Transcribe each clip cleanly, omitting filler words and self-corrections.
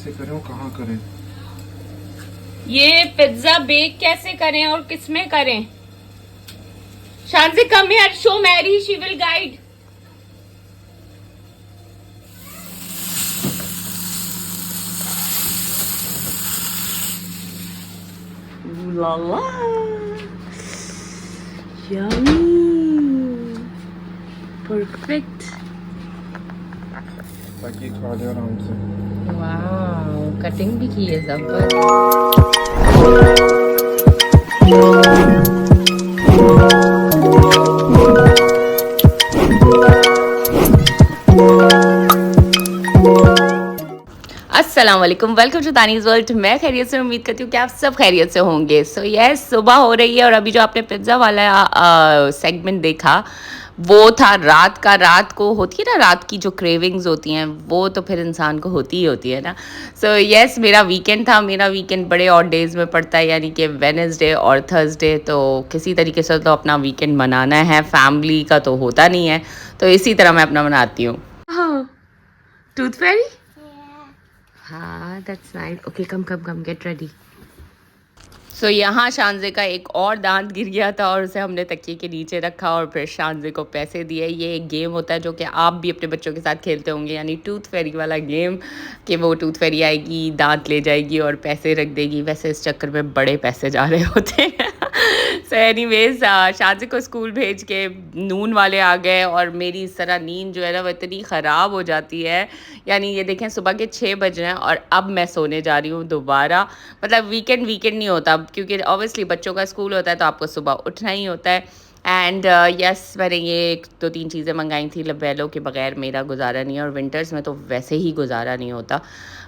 कैसे करें और कहाँ करें? ये पिज्जा बेक कैसे करें और किसमें करें? Shanti come here, show Mary, she will guide. La la, yummy, perfect. ताकि खा ले आराम से। वाओ, कटिंग भी की है जबरदस्त। अस्सलाम वालेकुम, वेलकम टू तानीज़ वर्ल्ड। मैं खैरियत से उम्मीद करती हूँ कि आप सब खैरियत से होंगे। सो यस, सुबह हो रही है और अभी जो आपने पिज़्ज़ा वाला सेगमेंट देखा वो था रात का। रात को होती है ना, रात की जो क्रेविंग्स होती हैं वो तो फिर इंसान को होती ही होती है ना। सो यस, मेरा वीकेंड था। मेरा वीकेंड बड़े और डेज़ में पड़ता है, यानी कि वेडनेसडे और थर्सडे। तो किसी तरीके से तो अपना वीकेंड मनाना है, फैमिली का तो होता नहीं है, तो इसी तरह मैं अपना मनाती हूँ। टूथ फेरी, हाँ, that's nice. Okay, come come come, get ready. So यहाँ शानजे का एक और दांत गिर गया था और उसे हमने तकिए के नीचे रखा और फिर शानजे को पैसे दिए। ये एक गेम होता है जो कि आप भी अपने बच्चों के साथ खेलते होंगे, यानी टूथ फेरी वाला गेम, कि वो टूथ फेरी आएगी, दांत ले जाएगी और पैसे रख देगी। वैसे इस चक्कर में बड़े पैसे जा रहे होते हैं। सो एनीवेज, शानजे को स्कूल भेज के नून वाले आ गए और मेरी इस तरह नींद जो है ना वो इतनी ख़राब हो जाती है। यानी ये देखें, सुबह के 6 बज रहे हैं और अब मैं सोने जा रही हूँ दोबारा। मतलब वीकेंड नहीं होता, क्योंकि ऑब्वियसली बच्चों का स्कूल होता है तो आपको सुबह उठना ही होता है। एंड यस, मैंने ये 2-3 चीज़ें मंगाई थी। लबेलो के बगैर मेरा गुजारा नहीं है और विंटर्स में तो वैसे ही गुजारा नहीं होता।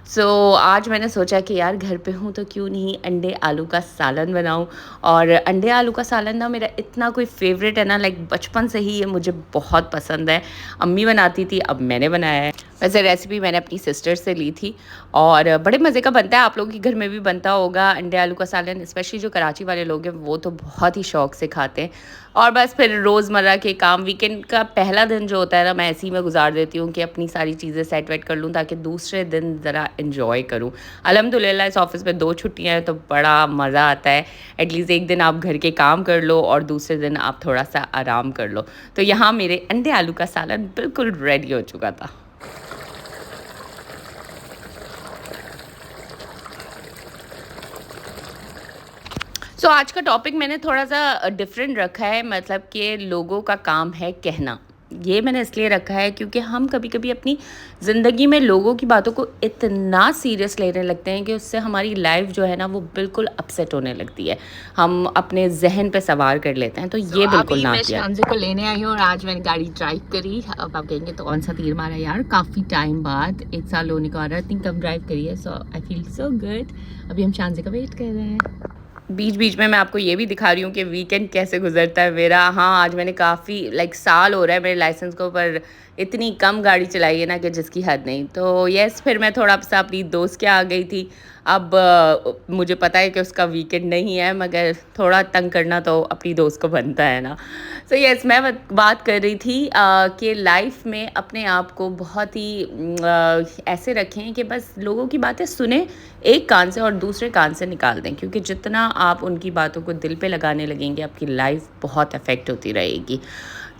सो आज मैंने सोचा कि यार घर पे हूँ तो क्यों नहीं अंडे आलू का सालन बनाऊँ। और अंडे आलू का सालन ना मेरा इतना कोई फेवरेट है ना, लाइक बचपन से ही ये मुझे बहुत पसंद है। अम्मी बनाती थी, अब मैंने बनाया है। वैसे रेसिपी मैंने अपनी सिस्टर से ली थी और बड़े मज़े का बनता है। आप लोगों के घर में भी बनता होगा अंडे आलू का सालन, स्पेशली जो कराची वाले लोग हैं वो तो बहुत ही शौक से खाते हैं। और बस फिर रोज़मर्रा के काम, वीकेंड का पहला दिन जो होता है ना, मैं ऐसे ही में गुजार देती हूँ कि अपनी सारी चीज़ें सेट वेट कर लूँ ताकि दूसरे दिन ज़रा इन्जॉय करूँ। अल्हम्दुलिल्लाह इस ऑफ़िस में 2 छुट्टियाँ हैं तो बड़ा मज़ा आता है। एटलीस्ट एक दिन आप घर के काम कर लो और दूसरे दिन आप थोड़ा सा आराम कर लो। तो यहाँ मेरे अंडे आलू का सालन बिल्कुल रेडी हो चुका था। सो आज का टॉपिक मैंने थोड़ा सा डिफरेंट रखा है, मतलब कि लोगों का काम है कहना। ये मैंने इसलिए रखा है क्योंकि हम कभी कभी अपनी ज़िंदगी में लोगों की बातों को इतना सीरियस लेने लगते हैं कि उससे हमारी लाइफ जो है ना वो बिल्कुल अपसेट होने लगती है। हम अपने जहन पे सवार कर लेते हैं, तो ये बिल्कुल ना किया। मैं शांजे को लेने आई हूँ और आज मैंने गाड़ी ड्राइव करी। अब आप कहेंगे तो कौन सा तीर मारा यार, काफ़ी टाइम बाद, 1 साल होने को आ रहा है, इतनी कम ड्राइव करी है। सो आई फील सो गुड। अभी हम शांजे का वेट कर रहे हैं। बीच बीच में मैं आपको ये भी दिखा रही हूँ कि वीकेंड कैसे गुजरता है मेरा। हाँ, आज मैंने काफ़ी लाइक साल हो रहा है मेरे लाइसेंस को, पर इतनी कम गाड़ी चलाई है ना कि जिसकी हद नहीं। तो यस, फिर मैं थोड़ा सा अपनी दोस्त के आ गई थी। अब मुझे पता है कि उसका वीकेंड नहीं है, मगर थोड़ा तंग करना तो अपनी दोस्त को बनता है ना। सो यस, मैं बात कर रही थी कि लाइफ में अपने आप को बहुत ही ऐसे रखें कि बस लोगों की बातें सुने एक कान से और दूसरे कान से निकाल दें, क्योंकि जितना आप उनकी बातों को दिल पे लगाने लगेंगे आपकी लाइफ बहुत अफेक्ट होती रहेगी।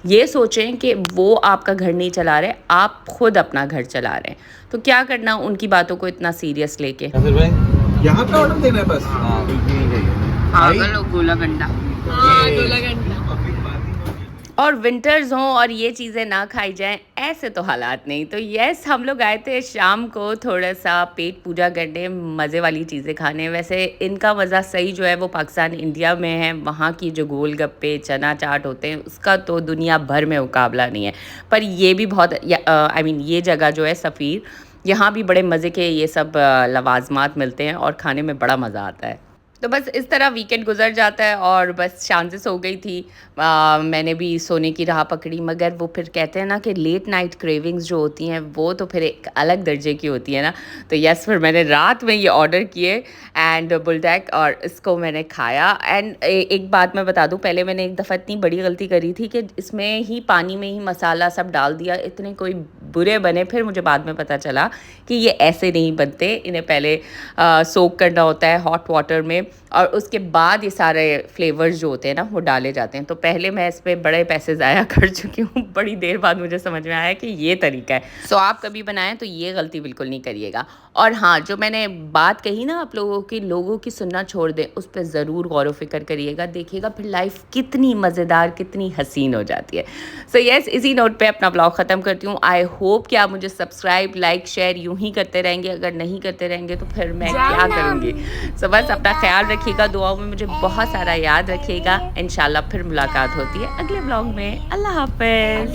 ये सोचें कि वो आपका घर नहीं चला रहे, आप खुद अपना घर चला रहे हैं, तो क्या करना उनकी बातों को इतना सीरियस लेके। यहाँ पे ऑर्डर देना है बस। हाँ, बिल्कुल नहीं चाहिए। पागल गोला गंडा। हाँ, गोला गंडा। और विंटर्स हों और ये चीज़ें ना खाई जाएं, ऐसे तो हालात नहीं। तो यस, हम लोग आए थे शाम को थोड़ा सा पेट पूजा करने, मज़े वाली चीज़ें खाने। वैसे इनका मज़ा सही जो है वो पाकिस्तान इंडिया में है। वहाँ की जो गोलगप्पे चना चाट होते हैं उसका तो दुनिया भर में मुकाबला नहीं है। पर ये भी बहुत आई मीन ये जगह जो है सफ़ीर, यहाँ भी बड़े मज़े के ये सब लवाजमात मिलते हैं और खाने में बड़ा मज़ा आता है। तो बस इस तरह वीकेंड गुजर जाता है और बस शाम से सो गई थी। मैंने भी सोने की राह पकड़ी, मगर वो फिर कहते हैं ना कि लेट नाइट क्रेविंग्स जो होती हैं वो तो फिर एक अलग दर्जे की होती है ना। तो यस, फिर मैंने रात में ये ऑर्डर किए एंड बुलडेक, और इसको मैंने खाया। एंड एक बात मैं बता दूं, पहले मैंने एक दफ़ा इतनी बड़ी गलती करी थी कि इसमें ही पानी में ही मसाला सब डाल दिया, इतने कोई बुरे बने। फिर मुझे बाद में पता चला कि ये ऐसे नहीं बनते, इन्हें पहले सोक करना होता है हॉट वाटर में, और उसके बाद ये सारे फ्लेवर्स जो होते हैं ना वो डाले जाते हैं। तो पहले मैं इस पे बड़े पैसे ज़ाया कर चुकी हूँ, बड़ी देर बाद मुझे समझ में आया कि ये तरीका है। सो आप कभी बनाएं तो ये गलती बिल्कुल नहीं करिएगा। और हाँ, जो मैंने बात कही ना आप लोगों की सुनना छोड़ दें, उस पर ज़रूर गौर व फिक्र करिएगा, देखिएगा फिर लाइफ कितनी मज़ेदार, कितनी हसीन हो जाती है। सो यस, इसी नोट पे अपना ब्लॉग ख़त्म करती हूँ। आई होप कि आप मुझे सब्सक्राइब, लाइक, शेयर यूँ ही करते रहेंगे। अगर नहीं करते रहेंगे तो फिर मैं क्या करूँगी। सो बस अपना ख्याल रखिएगा, दुआओं में मुझे बहुत सारा याद रखिएगा। इंशाल्लाह फिर मुलाकात होती है अगले ब्लॉग में। अल्लाह हाफ़िज़।